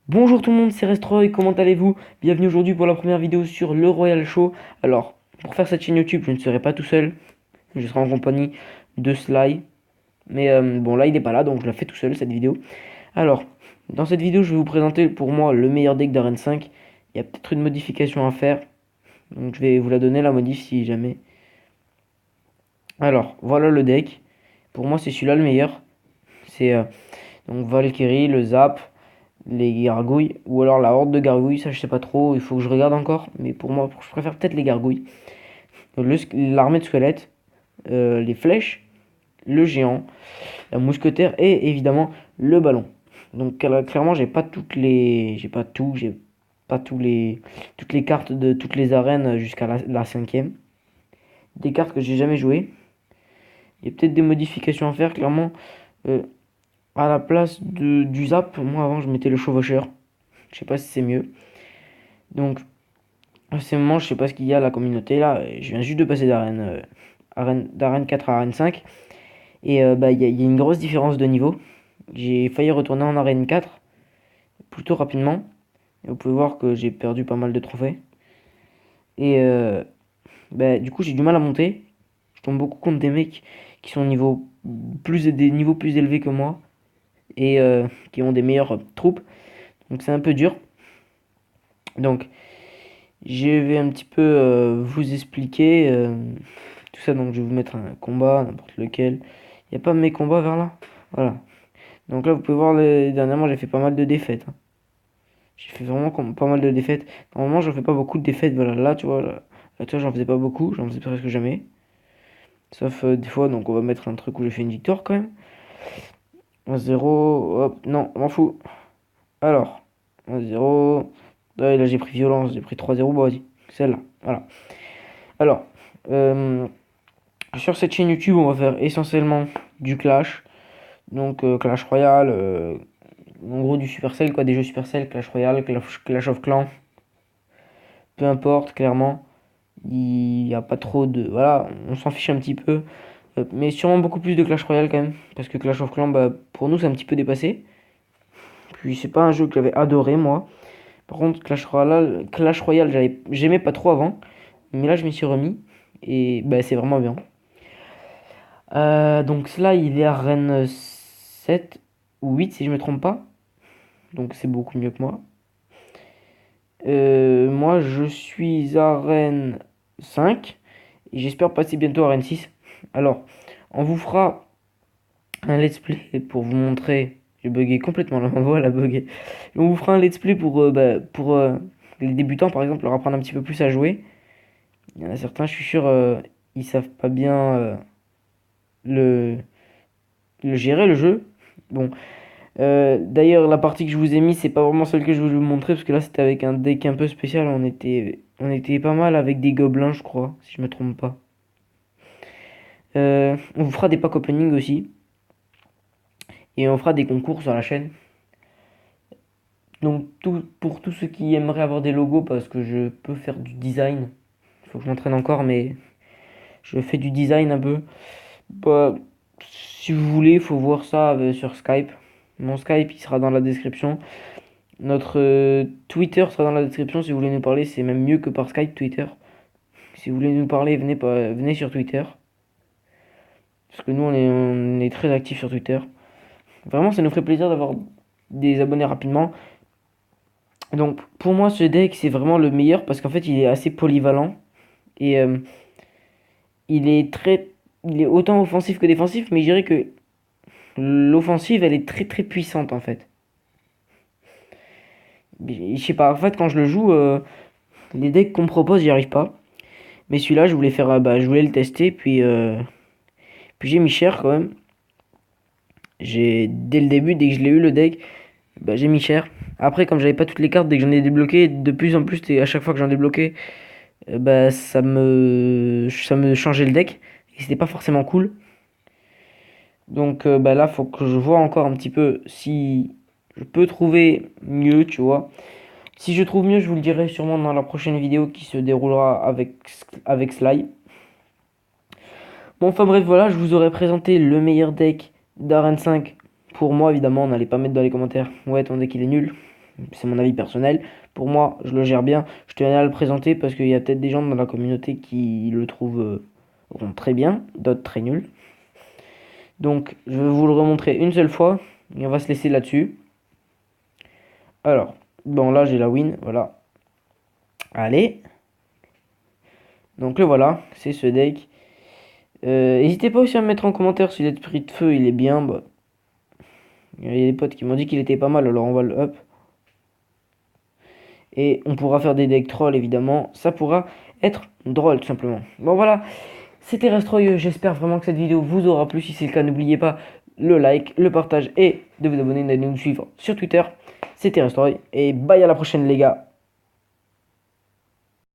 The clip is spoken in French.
Bonjour tout le monde, c'est Restroy, comment allez-vous? Bienvenue aujourd'hui pour la première vidéo sur le Royal Show. Alors, pour faire cette chaîne YouTube, je ne serai pas tout seul, je serai en compagnie de Sly. Mais bon, là il n'est pas là, donc je la fais tout seul cette vidéo. Alors, dans cette vidéo, je vais vous présenter pour moi le meilleur deck d'Arène 5. Il y a peut-être une modification à faire, donc je vais vous la donner la modif si jamais. Alors, voilà le deck. Pour moi, c'est celui-là le meilleur. C'est donc Valkyrie, le Zap, les gargouilles, ou alors la horde de gargouilles, ça je sais pas trop, il faut que je regarde encore, mais pour moi, je préfère peut-être les gargouilles. L'armée de squelettes, les flèches, le géant, la mousquetaire et évidemment le ballon. Donc clairement, j'ai pas tout, j'ai pas toutes les cartes de toutes les arènes jusqu'à la cinquième. Des cartes que j'ai jamais jouées. Il y a peut-être des modifications à faire, clairement. Euh, à la place du zap, moi avant je mettais le chevaucheur. Je sais pas si c'est mieux. Donc à ce moment, je sais pas ce qu'il y a à la communauté là. Je viens juste de passer d'arène 4 à arène 5. Et bah, il y a une grosse différence de niveau. J'ai failli retourner en arène 4 plutôt rapidement. Et vous pouvez voir que j'ai perdu pas mal de trophées. Et bah, du coup, j'ai du mal à monter. Je tombe beaucoup contre des mecs qui sont des niveaux plus élevés que moi. Et qui ont des meilleures troupes. Donc c'est un peu dur. Donc je vais un petit peu vous expliquer tout ça. Donc je vais vous mettre un combat, n'importe lequel. Il n'y a pas mes combats vers là. Voilà. Donc là, vous pouvez voir, dernièrement, j'ai fait pas mal de défaites, hein. J'ai fait vraiment pas mal de défaites. Normalement, j'en fais pas beaucoup de défaites. Voilà, là, tu vois, là, tu vois, j'en faisais pas beaucoup. J'en faisais presque jamais. Sauf des fois, donc on va mettre un truc où j'ai fait une victoire quand même. 1-0, hop, non, on m'en fout. Alors, 1-0. Là, j'ai pris violence, j'ai pris 3-0. Bon, vas-y, celle-là. Voilà. Alors, euh, sur cette chaîne YouTube, on va faire essentiellement du Clash. Donc, Clash Royale. En gros, du Supercell, quoi, des jeux Supercell, Clash Royale, Clash of Clans, peu importe, clairement. Il n'y a pas trop de. Voilà, on s'en fiche un petit peu. Mais sûrement beaucoup plus de Clash Royale quand même. Parce que Clash of Clans, bah, pour nous, c'est un petit peu dépassé. Puis, c'est pas un jeu que j'avais adoré, moi. Par contre, Clash Royale j'aimais pas trop avant. Mais là, je m'y suis remis. Et bah, c'est vraiment bien. Donc, cela, il est à Rennes 7 ou 8, si je me trompe pas. Donc, c'est beaucoup mieux que moi. Moi, je suis à Rennes 5 et j'espère passer bientôt à Rennes 6. Alors, on vous fera un let's play pour vous montrer. J'ai bugué complètement, là, on voit la bug. On vous fera un let's play pour les débutants, par exemple, leur apprendre un petit peu plus à jouer. Il y en a certains, je suis sûr, ils savent pas bien le, le gérer, le jeu. Bon, d'ailleurs, la partie que je vous ai mis, c'est pas vraiment celle que je voulais vous montrer parce que là, c'était avec un deck un peu spécial. On était pas mal avec des gobelins, je crois, si je me trompe pas. On vous fera des pack opening aussi et on fera des concours sur la chaîne. Donc, pour tous ceux qui aimeraient avoir des logos, parce que je peux faire du design, il faut que je m'entraîne encore, mais je fais du design un peu. Bah, si vous voulez, il faut voir ça sur Skype. Mon Skype, il sera dans la description. Notre Twitter sera dans la description si vous voulez nous parler. C'est même mieux que par Skype, Twitter. Si vous voulez nous parler, venez sur Twitter. Parce que nous, on est très actifs sur Twitter. Vraiment, ça nous ferait plaisir d'avoir des abonnés rapidement. Donc, pour moi, ce deck, c'est vraiment le meilleur parce qu'en fait, il est assez polyvalent. Et il est très. Il est autant offensif que défensif, mais je dirais que l'offensive, elle est très très puissante en fait. Je sais pas, en fait, quand je le joue, les decks qu'on me propose, j'y arrive pas. Mais celui-là, je voulais faire, bah, je voulais le tester, puis j'ai mis cher quand même. Dès le début, dès que je l'ai eu le deck, bah, j'ai mis cher. Après, comme j'avais pas toutes les cartes, dès que j'en ai débloqué, de plus en plus, à chaque fois que j'en débloquais, bah, ça me changeait le deck. Et c'était pas forcément cool. Donc bah, là, faut que je vois encore un petit peu si je peux trouver mieux, tu vois. Si je trouve mieux, je vous le dirai sûrement dans la prochaine vidéo qui se déroulera avec Sly. Bon, enfin bref, voilà, je vous aurais présenté le meilleur deck d'Arène 5. Pour moi, évidemment, n'allez pas mettre dans les commentaires. Ouais, ton deck il est nul. c'est mon avis personnel. Pour moi, je le gère bien. Je tenais à le présenter parce qu'il y a peut-être des gens dans la communauté qui le trouvent très bien, d'autres très nuls. Donc, je vais vous le remontrer une seule fois et on va se laisser là-dessus. Alors, bon, là j'ai la win, voilà. Allez. Donc le voilà, c'est ce deck. N'hésitez pas aussi à me mettre en commentaire si l'esprit de feu il est bien. Bah, il y a des potes qui m'ont dit qu'il était pas mal, alors on va le up. Et on pourra faire des decks trolls évidemment. Ça pourra être drôle tout simplement. Bon voilà, c'était Restroy. J'espère vraiment que cette vidéo vous aura plu. Si c'est le cas, n'oubliez pas le like, le partage et de vous abonner, de nous suivre sur Twitter. C'était Restroy et bye à la prochaine les gars.